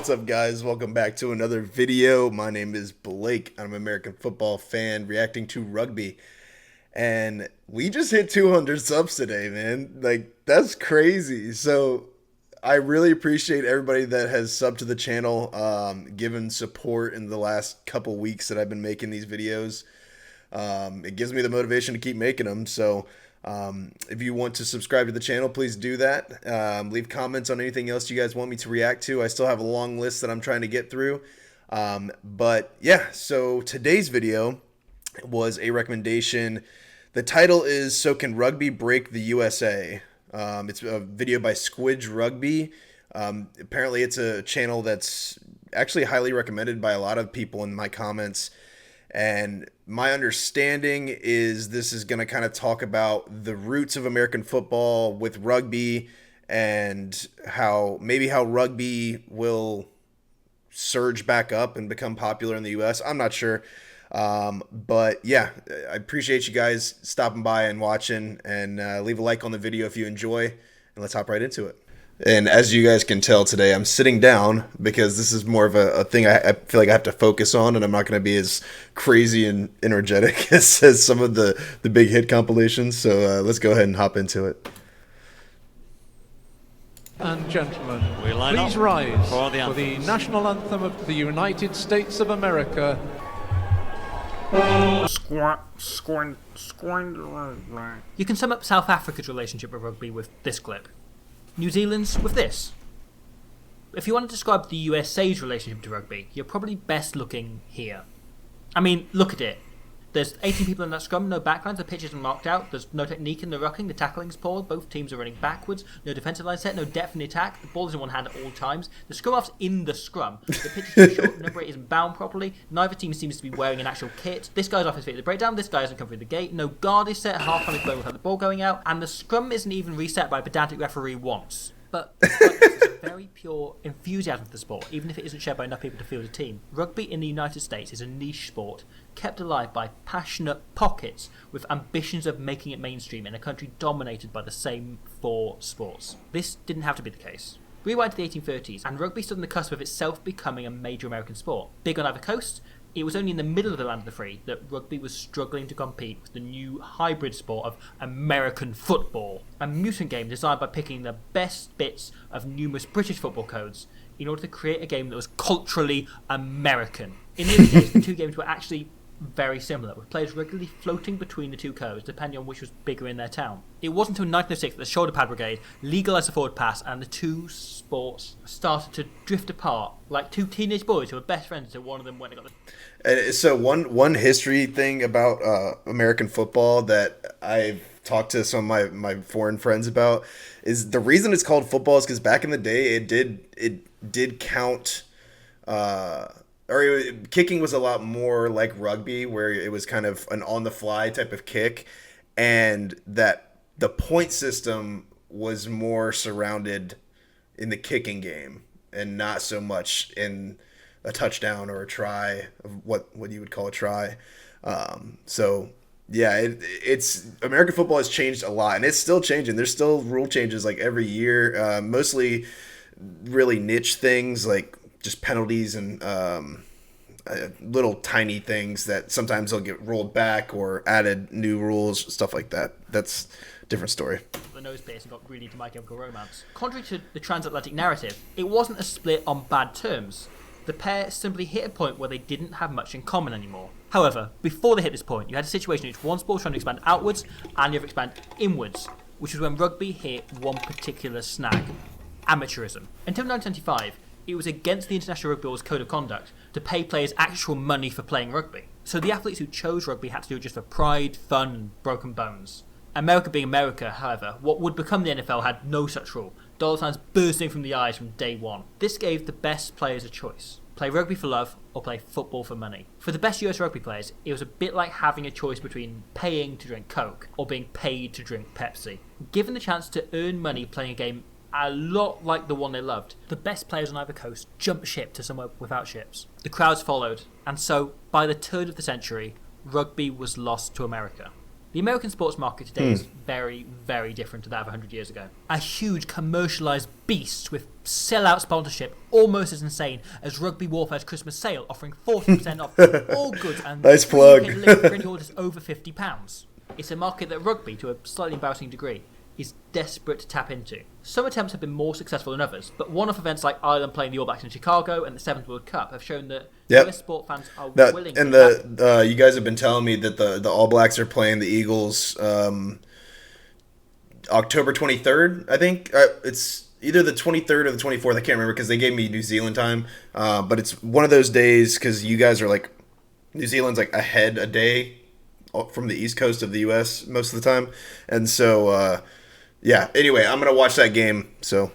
What's up, guys? Welcome back to another video. My name is Blake. I'm an American football fan reacting to rugby. And we just hit 200 subs today, man. Like, that's crazy. So, I really appreciate everybody that has subbed to the channel, given support in the last couple weeks that I've been making these videos. It gives me the motivation to keep making them. So, if you want to subscribe to the channel, please do that. Leave comments on anything else you guys want me to react to. I still have a long list that I'm trying to get through. But yeah, so today's video was a recommendation. The title is "So Can Rugby Break the USA?" It's a video by Squidge Rugby. Apparently it's a channel that's actually highly recommended by a lot of people in my comments. And my understanding is this is going to kind of talk about the roots of American football with rugby and how rugby will surge back up and become popular in the US. I'm not sure. But yeah, I appreciate you guys stopping by and watching, and leave a like on the video if you enjoy, and let's hop right into it. And as you guys can tell today, I'm sitting down because this is more of a thing I feel like I have to focus on, and I'm not going to be as crazy and energetic as some of the big hit compilations. So let's go ahead and hop into it. And gentlemen, please rise for the national anthem of the United States of America. You can sum up South Africa's relationship with rugby with this clip. New Zealand's with this. If you want to describe the USA's relationship to rugby, you're probably best looking here. I mean, look at it. There's 18 people in that scrum, no backlines, the pitch isn't marked out, there's no technique in the rucking, the tackling's poor, both teams are running backwards, no defensive line set, no depth in the attack, the ball is in one hand at all times, the scrum half's in the scrum, the pitch is too short, the number 8 isn't bound properly, neither team seems to be wearing an actual kit, this guy's off his feet at the breakdown, this guy hasn't come through the gate, no guard is set, half time is blown without the ball going out, and the scrum isn't even reset by a pedantic referee once. But despite this, there's a very pure enthusiasm for the sport, even if it isn't shared by enough people to field a team. Rugby in the United States is a niche sport, kept alive by passionate pockets with ambitions of making it mainstream in a country dominated by the same four sports. This didn't have to be the case. Rewind to the 1830s, and rugby stood on the cusp of itself becoming a major American sport. Big on either coast, it was only in the middle of the land of the free that rugby was struggling to compete with the new hybrid sport of American football, a mutant game designed by picking the best bits of numerous British football codes in order to create a game that was culturally American. In the early days, the two games were actually very similar, with players regularly floating between the two codes depending on which was bigger in their town. It wasn't until 1906 that the shoulder pad brigade legalised the forward pass and the two sports started to drift apart like two teenage boys who were best friends until one of them went and got the... And so one history thing about American football that I've talked to some of my foreign friends about is the reason it's called football is because back in the day it did count kicking was a lot more like rugby, where it was kind of an on-the-fly type of kick, and that the point system was more surrounded in the kicking game and not so much in a touchdown or a try, of what you would call a try. So yeah, it's American football has changed a lot, and it's still changing. There's still rule changes like every year, mostly really niche things like just penalties and little tiny things that sometimes they'll get rolled back or added new rules, stuff like that. That's a different story. The nose pierce and got really into My Chemical Romance. Contrary to the transatlantic narrative, it wasn't a split on bad terms. The pair simply hit a point where they didn't have much in common anymore. However, before they hit this point, you had a situation in which one sport was trying to expand outwards and the other expand inwards, which was when rugby hit one particular snag: amateurism. Until 1975, it was against the International Rugby Board's code of conduct to pay players actual money for playing rugby. So the athletes who chose rugby had to do it just for pride, fun, and broken bones. America being America, however, what would become the NFL had no such rule. Dollar signs bursting from the eyes from day one. This gave the best players a choice: play rugby for love or play football for money. For the best US rugby players, it was a bit like having a choice between paying to drink Coke or being paid to drink Pepsi. Given the chance to earn money playing a game a lot like the one they loved, the best players on either coast jumped ship to somewhere without ships. The crowds followed, and so, by the turn of the century, rugby was lost to America. The American sports market today is very, very different to that of 100 years ago. A huge commercialised beast with sell-out sponsorship almost as insane as Rugby Warfare's Christmas sale, offering 40% off all goods and nice plug. for any orders over £50. It's a market that rugby, to a slightly embarrassing degree, is desperate to tap into. Some attempts have been more successful than others, but one-off events like Ireland playing the All Blacks in Chicago and the 7th World Cup have shown that US sport fans are willing and to... you guys have been telling me that the All Blacks are playing the Eagles October 23rd, I think. It's either the 23rd or the 24th. I can't remember because they gave me New Zealand time. But it's one of those days because you guys are like... New Zealand's like ahead a day from the East Coast of the US most of the time. And so... yeah, anyway, I'm going to watch that game, so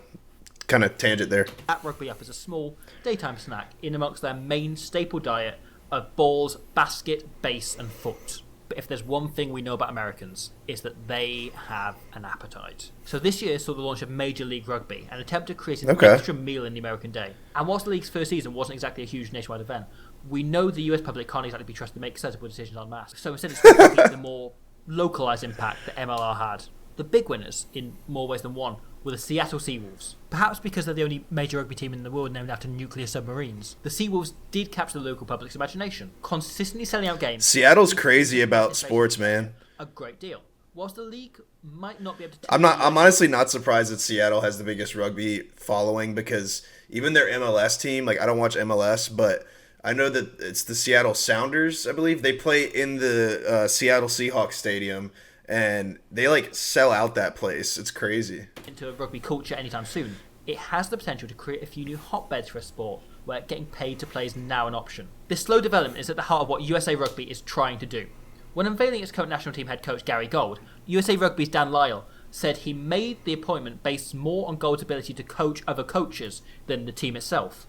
kind of tangent there. At Rugby Up is a small daytime snack in amongst their main staple diet of balls, basket, base and foot. But if there's one thing we know about Americans, it's that they have an appetite. So this year saw the launch of Major League Rugby, an attempt to create an extra meal in the American day. And whilst the league's first season wasn't exactly a huge nationwide event, we know the US public can't exactly be trusted to make sensible decisions en masse. So instead it's the more localised impact that MLR had. The big winners, in more ways than one, were the Seattle Seawolves. Perhaps because they're the only major rugby team in the world named after nuclear submarines, the Seawolves did capture the local public's imagination, consistently selling out games. Seattle's crazy about sports, man. A great deal. Whilst the league might not be able to... I'm honestly not surprised that Seattle has the biggest rugby following because even their MLS team, like I don't watch MLS, but I know that it's the Seattle Sounders, I believe. They play in the Seattle Seahawks Stadium. And they like sell out that place. It's crazy. Into a rugby culture anytime soon. It has the potential to create a few new hotbeds for a sport where getting paid to play is now an option. This slow development is at the heart of what USA Rugby is trying to do. When unveiling its current national team head coach Gary Gold, USA Rugby's Dan Lyle said he made the appointment based more on Gold's ability to coach other coaches than the team itself.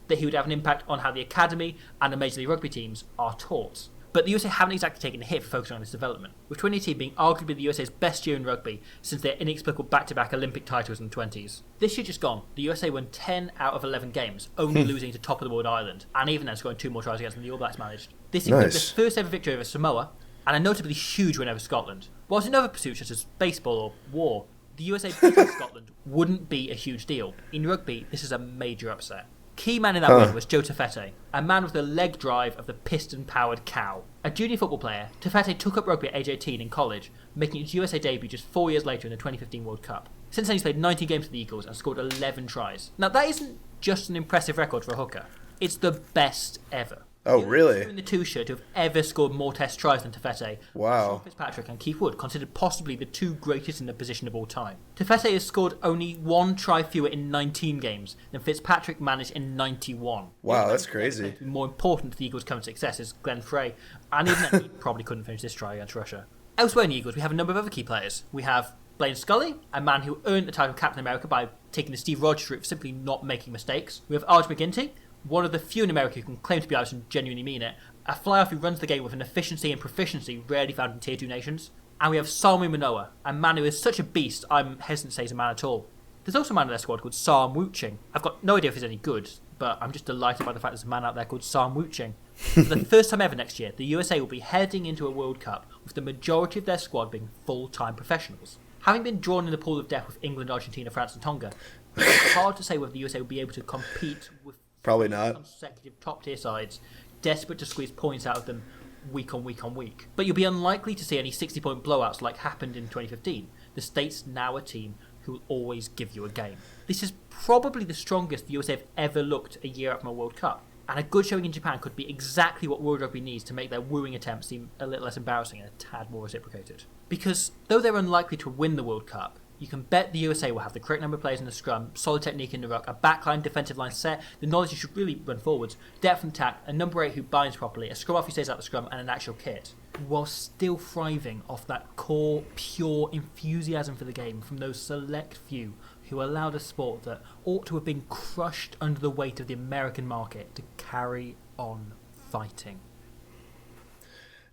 That he would have an impact on how the academy and the Major League Rugby teams are taught. But the USA haven't exactly taken a hit for focusing on its development, with 2018 being arguably the USA's best year in rugby since their inexplicable back-to-back Olympic titles in the 20s. This year just gone, the USA won 10 out of 11 games, only losing to top of the world Ireland, and even then scoring 2 more tries against them the All Blacks managed. This includes their first ever victory over Samoa, and a notably huge win over Scotland. Whilst in other pursuits such as baseball or war, the USA beating Scotland wouldn't be a huge deal. In rugby, this is a major upset. Key man in that win was Joe Tafete, a man with the leg drive of the piston-powered cow. A junior football player, Tafete took up rugby at age 18 in college, making his USA debut just 4 years later in the 2015 World Cup. Since then he's played 90 games for the Eagles and scored 11 tries. Now that isn't just an impressive record for a hooker, it's the best ever. Oh, really? In the two-shirt to have ever scored more test tries than Tafete. Wow. Sean Fitzpatrick and Keith Wood, considered possibly the 2 greatest in the position of all time. Tafete has scored only 1 try fewer in 19 games than Fitzpatrick managed in 91. Wow, that's crazy. More important to the Eagles' current success is Glenn Frey, and even then he probably couldn't finish this try against Russia. Elsewhere in the Eagles, we have a number of other key players. We have Blaine Scully, a man who earned the title of Captain America by taking the Steve Rogers route for simply not making mistakes. We have Arj McGinty, one of the few in America who can claim to be Irish and genuinely mean it, a fly-off who runs the game with an efficiency and proficiency rarely found in Tier 2 nations. And we have Salmi Manoa, a man who is such a beast I'm hesitant to say he's a man at all. There's also a man in their squad called Sam Wuching. I've got no idea if he's any good, but I'm just delighted by the fact there's a man out there called Sam Wuching. For the first time ever next year, the USA will be heading into a World Cup with the majority of their squad being full-time professionals. Having been drawn in the pool of death with England, Argentina, France and Tonga, it's hard to say whether the USA will be able to compete with probably not consecutive top-tier sides, desperate to squeeze points out of them week on week on week. But you'll be unlikely to see any 60-point blowouts like happened in 2015. The State's now a team who will always give you a game. This is probably the strongest the USA have ever looked a year out from a World Cup. And a good showing in Japan could be exactly what World Rugby needs to make their wooing attempts seem a little less embarrassing and a tad more reciprocated. Because though they're unlikely to win the World Cup, you can bet the USA will have the correct number of players in the scrum, solid technique in the ruck, a backline, defensive line set, the knowledge you should really run forwards, depth and tact, a number 8 who binds properly, a scrum half who stays out the scrum, and an actual kit, while still thriving off that core, pure enthusiasm for the game from those select few who allowed a sport that ought to have been crushed under the weight of the American market to carry on fighting.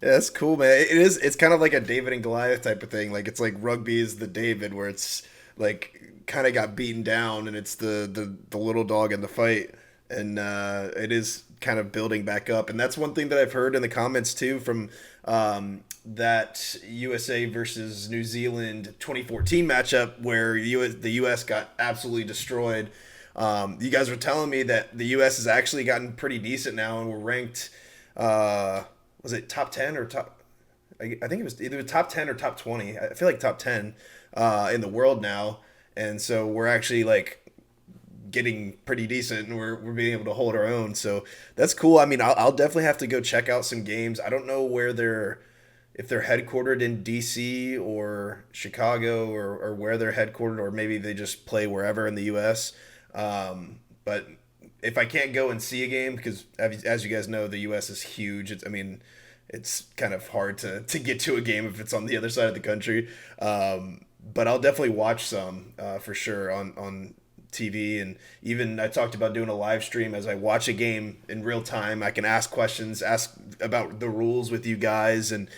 Yeah, that's cool, man. It's kind of like a David and Goliath type of thing. Like, it's like rugby is the David, where it's like kind of got beaten down, and it's the little dog in the fight. and it is kind of building back up. And that's one thing that I've heard in the comments too from that USA versus New Zealand 2014 matchup where the US got absolutely destroyed. You guys were telling me that the US has actually gotten pretty decent now, and we're ranked. Was it top 10 or top? I think it was either top 10 or top 20. I feel like top 10 in the world now, and so we're actually like getting pretty decent, and we're being able to hold our own. So that's cool. I mean, I'll definitely have to go check out some games. I don't know where if they're headquartered in DC or Chicago, or where they're headquartered, or maybe they just play wherever in the US. But if I can't go and see a game, because as you guys know, the US is huge. It's kind of hard to get to a game if it's on the other side of the country. But I'll definitely watch some for sure on TV. And even I talked about doing a live stream as I watch a game in real time. I can ask questions, ask about the rules with you guys, and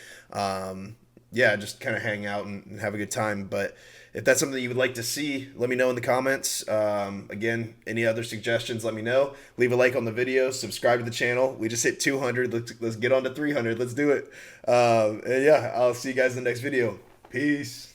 yeah, just kind of hang out and have a good time. But if that's something you would like to see, let me know in the comments. Again, any other suggestions, let me know. Leave a like on the video, subscribe to the channel. We just hit 200. Let's get on to 300. Let's do it. And yeah, I'll see you guys in the next video. Peace.